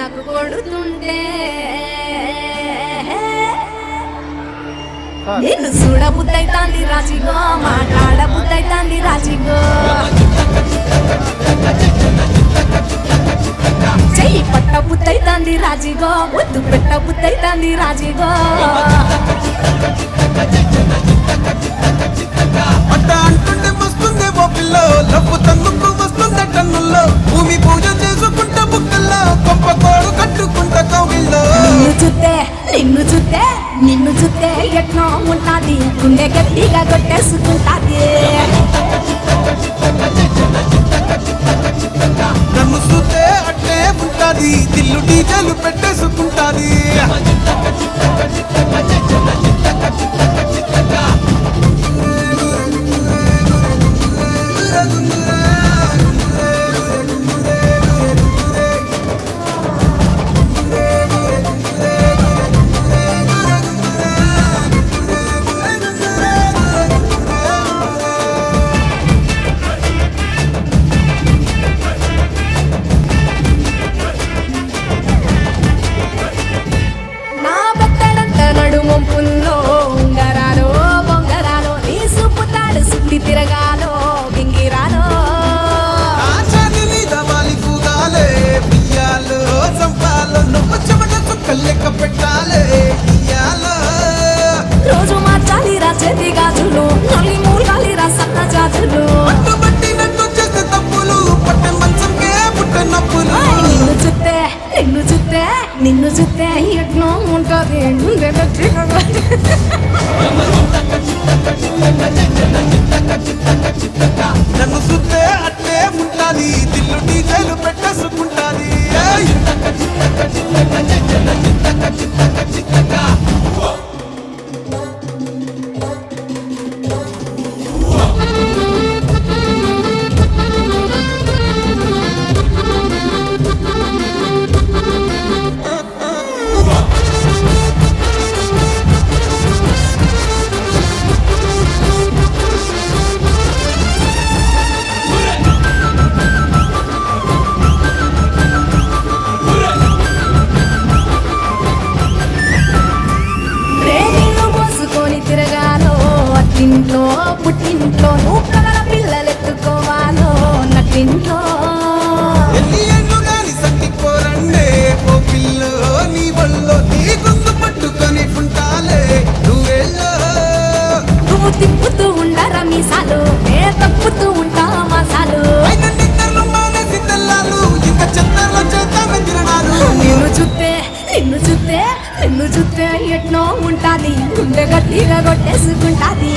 నాకు కొడుతుంటే నిన్ను చూడబుద్దైతాంది రాజిగో మాట్లాడబుద్దైతాంది రాజిగో చెయ్యి పట్టబుద్దైతాంది రాజిగో ముద్దు పెట్టబుద్దైతాంది రాజిగో అంటుంటే వస్తుంది పిల్లో లవ్వు తన్నుకు వస్తుంది టన్నుల్లో భూమి పూజ చేసుకుంటా బుక్కల్లో గొప్ప కోడు కట్టుకుంటా కౌగిల్లో నిన్ను చూస్తే ఎట్నో ఉంటాది గుండె గట్టిగా కొట్టేసుకుంటాది నన్ను చూస్తే అట్టే ఉంటాది దిల్లు డీజేలు పెట్టేసుకుంటాది పుల్లో ఉంగరాలో బొంగరాలో నీ సుప్పుతాడు సుట్టి తిరగాలో గింగిరాలో రోజు మార్చాలి రా చేతి గాజులు నల్లి మూలాలి రా సన్న జాజులు నిన్ను చూస్తే ఎట్నో ఉంటుంది నన్ను చూస్తే అట్లే ఉంటాది దిల్లు డీజేలు పెట్టేసుకుంటాది ఇంట్లో పుట్టింట్లో నువ్వు కలల పిల్లలు ఎత్తుకోవాలో నట్టింట్లో నువ్వు తిప్పుతూ ఉండరా మీసాలు ఏ తప్పుతూ ఉంటా మసాలు నిన్ను చూస్తే ఎట్నో ఉంటాది గుండె గట్టిగా కొట్టేసుకుంటాది